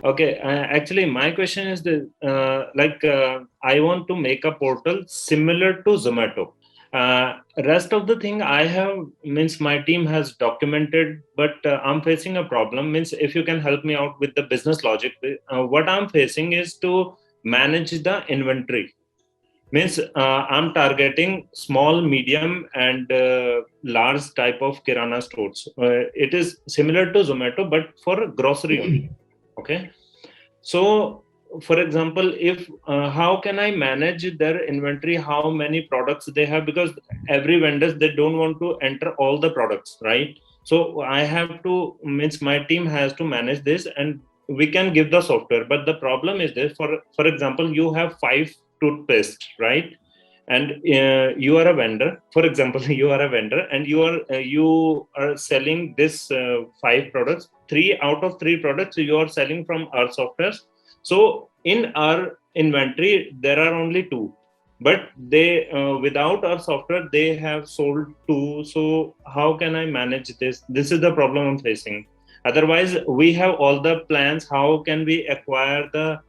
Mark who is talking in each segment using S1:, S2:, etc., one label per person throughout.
S1: Okay, actually, my question is the I want to make a portal similar to Zomato. Rest of the thing I have means my team has documented, but I'm facing a problem. Means if you can help me out with the business logic, what I'm facing is to manage the inventory. Means I'm targeting small, medium, and large type of kirana stores. It is similar to Zomato, but for grocery only. Okay, so, for example, if how can I manage their inventory? How many products they have? Because every vendors they don't want to enter all the products, right? So I have to means my team has to manage this, and we can give the software. But the problem is this: for example, you have 5 toothpaste, right? And you are a vendor. For example, you are a vendor, and you are selling this 5 products. 3 out of 3 products you are selling from our softwares. So in our inventory there are only 2, but they without our software they have sold 2. So how can I manage this? This is the problem I'm facing. Otherwise we have all the plans. How can we acquire the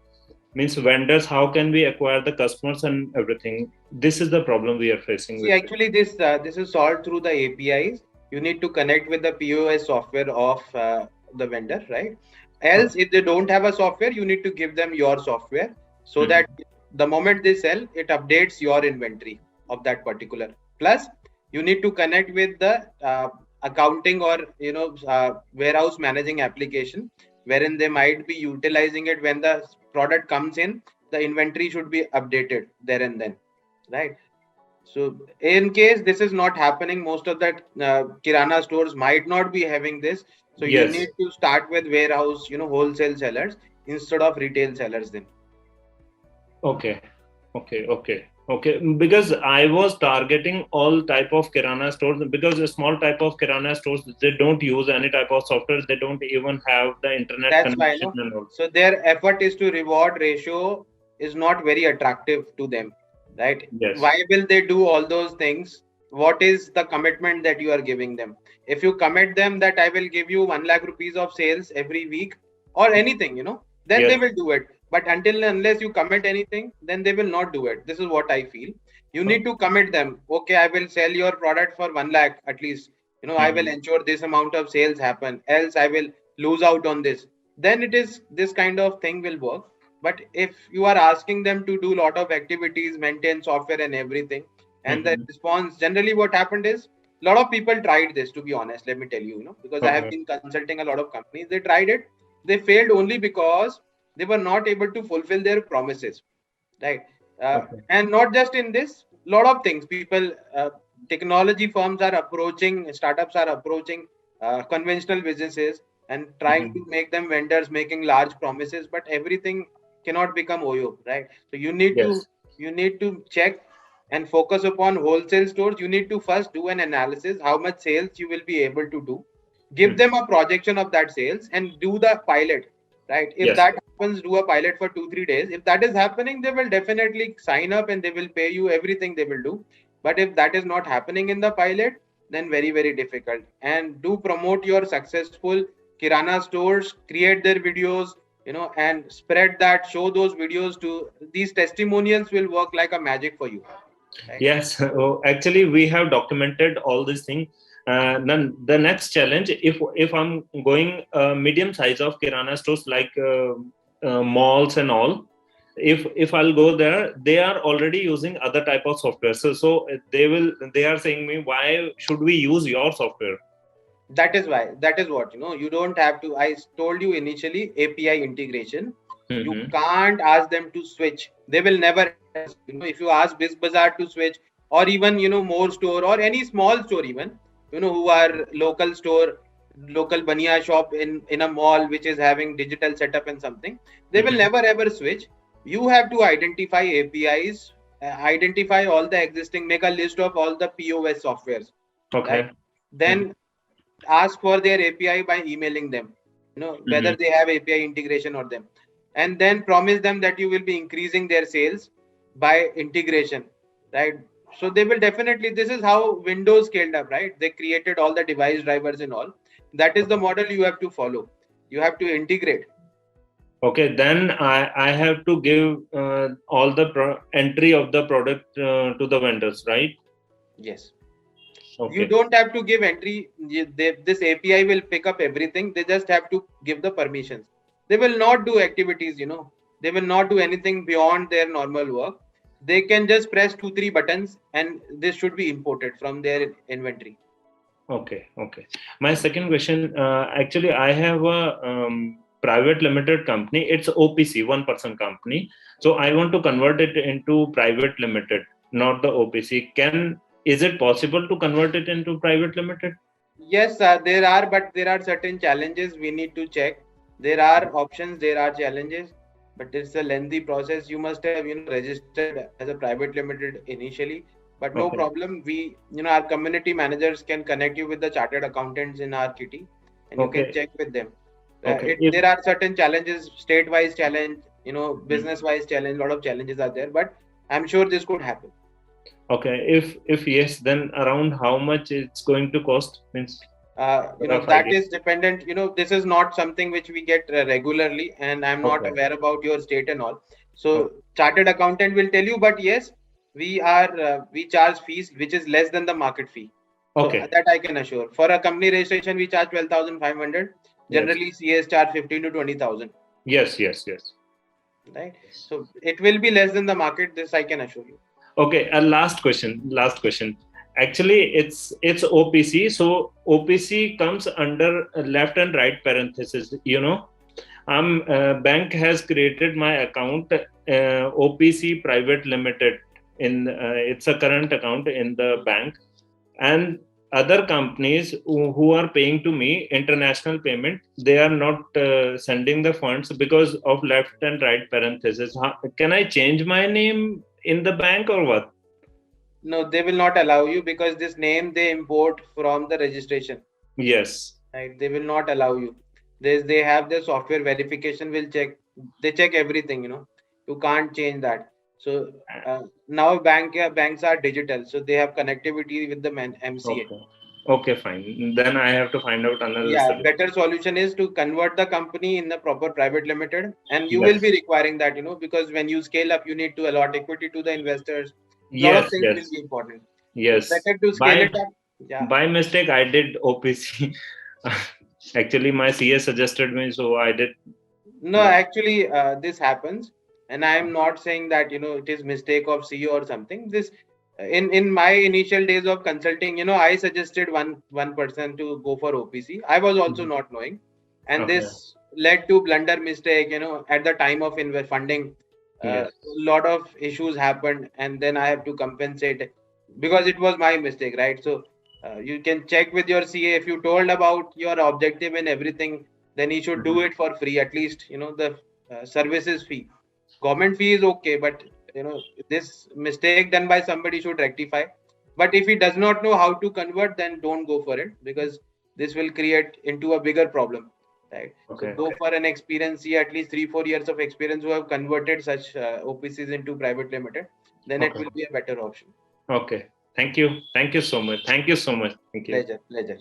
S1: means vendors? How can we acquire the customers and everything? This is the problem we are facing
S2: See,
S1: with it.
S2: actually, this is solved through the APIs. You need to connect with the POS software of the vendor, right? Else, if they don't have a software, you need to give them your software so
S1: Mhm.
S2: that the moment they sell, it updates your inventory of that particular. Plus, you need to connect with the accounting or warehouse managing application, wherein they might be utilizing it when the product comes in. The inventory should be updated there and then, right? So in case this is not happening, most of the kirana stores might not be having this. So you
S1: Yes.
S2: need to start with warehouse, wholesale sellers instead of retail sellers then.
S1: Okay. Okay. Because I was targeting all type of kirana stores, because a small type of kirana stores they don't use any type of software. They don't even have the internet
S2: That's why,
S1: connection
S2: no.
S1: and all.
S2: So their effort is to reward ratio is not very attractive to them, right?
S1: Yes.
S2: Why will they do all those things? What is the commitment that you are giving them? If you commit them that I will give you 1 lakh rupees of sales every week or anything, then they
S1: Yes.
S2: will do it. But until and unless you commit anything, then they will not do it. This is what I feel. You need to commit them. Okay, I will sell your product for 1 lakh at least. I will
S1: Mhm.
S2: ensure this amount of sales happen. Else, I will lose out on this. Then it is this kind of thing will work. But if you are asking them to do a lot of activities, maintain software and everything, and the
S1: Mhm.
S2: response generally what happened is a lot of people tried this, to be honest, let me tell you, because I have
S1: Okay.
S2: been consulting a lot of companies. They tried it, they failed only because they were not able to fulfill their promises, right?
S1: Okay.
S2: And not just in this, lot of things people technology firms are approaching, startups are approaching conventional businesses and trying to
S1: Mhm.
S2: make them vendors, making large promises, but everything cannot become oyo, right? So
S1: Yes.
S2: you need to check and focus upon wholesale stores. You need to first do an analysis how much sales you will be able to do, give
S1: Mhm.
S2: them a projection of that sales and do the pilot, right? If
S1: Yes.
S2: that happens, do a pilot for 2 3 days. If that is happening, they will definitely sign up and they will pay you everything they will do. But if that is not happening in the pilot, then very very difficult. And do promote your successful kirana stores, create their videos, and spread that, show those videos to these testimonials will work like a magic for you, right?
S1: Yes. Oh, actually, we have documented all these things. Then the next challenge, if I'm going medium size of kirana stores like malls and all, if I'll go there, they are already using other type of software. So they are saying me, why should we use your software?
S2: That is what, you don't have to. I told you initially, API integration. You
S1: Mm-hmm.
S2: can't ask them to switch. They will never ever switch. If you ask Bizbazaar to switch, or even more store or any small store, even who are local store, local baniya shop in a mall which is having digital setup and something, they will
S1: Mm-hmm.
S2: never ever switch. You have to identify APIs, identify all the existing, make a list of all the POS softwares, right?
S1: Okay. Mm-hmm.
S2: Then ask for their API by emailing them, whether
S1: Mm-hmm.
S2: they have API integration or them, and then promise them that you will be increasing their sales by integration, right? So they will definitely. This is how Windows scaled up, right? They created all the device drivers and all. That is the
S1: Okay.
S2: model you have to follow. You have to integrate.
S1: Okay, then I have to give all the entry of the product to the vendors, right?
S2: Yes. You
S1: Okay.
S2: don't have to give entry. This API will pick up everything. They just have to give the permissions. They will not do activities, they will not do anything beyond their normal work. They can just press 2 3 buttons and this should be imported from their inventory.
S1: Okay. Okay. My second question, actually, I have a private limited company. It's OPC, one person company. So I want to convert it into private limited, not the OPC. Is it possible to convert it into private limited?
S2: Yes, there are, but there are certain challenges we need to check. There are options, there are challenges, but it's a lengthy process. You must have, registered as a private limited initially, but no
S1: Okay.
S2: problem. Our community managers can connect you with the chartered accountants in our kitty, and you can
S1: Okay.
S2: check with them.
S1: Okay. If
S2: There are certain challenges, state-wise challenge,
S1: hmm.
S2: business-wise challenge. A lot of challenges are there, but I'm sure this could happen.
S1: Okay, if yes, then around how much it's going to cost? Means rough
S2: That
S1: idea.
S2: is dependent. This is not something which we get regularly, and I'm not
S1: Okay.
S2: aware about your state and all. So
S1: Okay.
S2: chartered accountant will tell you, but yes, we charge fees which is less than the market fee. So
S1: Okay.
S2: that I can assure. For a company registration, we charge 12,500.
S1: Yes.
S2: Generally CS charge 15 to 20,000,
S1: Yes. Yes. Yes.
S2: right? So it will be less than the market, this I can assure you.
S1: Okay. A last question. Last question. Actually, it's OPC. So OPC comes under left and right parenthesis. Bank has created my account OPC Private Limited in it's a current account in the bank, and other companies who are paying to me international payment, they are not sending the funds because of left and right parenthesis. Can I change my name in the bank or what?
S2: No, they will not allow you because this name they import from the registration.
S1: Yes.
S2: Right, they will not allow you. They have their software verification will check. They check everything. You can't change that. So now banks are digital, so they have connectivity with the MCA.
S1: Okay. Okay, fine. Then I have to find out another
S2: Yeah,
S1: solution.
S2: better solution is to convert the company in the proper private limited, and you will
S1: Yes.
S2: be requiring that. Because when you scale up, you need to allot equity to the investors. A lot of
S1: Yes.
S2: things will
S1: Yes.
S2: be important. So
S1: Yes.
S2: better to scale
S1: By
S2: it up. Yeah.
S1: by mistake, I did OPC. Actually, my CA suggested me, so I did.
S2: No, actually, this happens, and I am not saying that it is mistake of CEO or something. This in my initial days of consulting, I suggested one person to go for OPC. I was also
S1: Mhm.
S2: not knowing, and
S1: Okay.
S2: this led to blunder mistake. At the time of funding, a
S1: Yes.
S2: lot of issues happened, and then I have to compensate because it was my mistake, right? So you can check with your CA if you told about your objective and everything, then he should do
S1: Mhm.
S2: it for free, at least the services fee. Government fee is okay, but this mistake done by somebody should rectify. But if he does not know how to convert, then don't go for it because this will create into a bigger problem, right? So
S1: Okay.
S2: go for an experience, see at least 3 4 years of experience who have converted such OPCs into private limited, then it
S1: Okay.
S2: will be a better option.
S1: Okay. Thank you. Thank you so much. Thank you so much. Thank you.
S2: Pleasure, pleasure.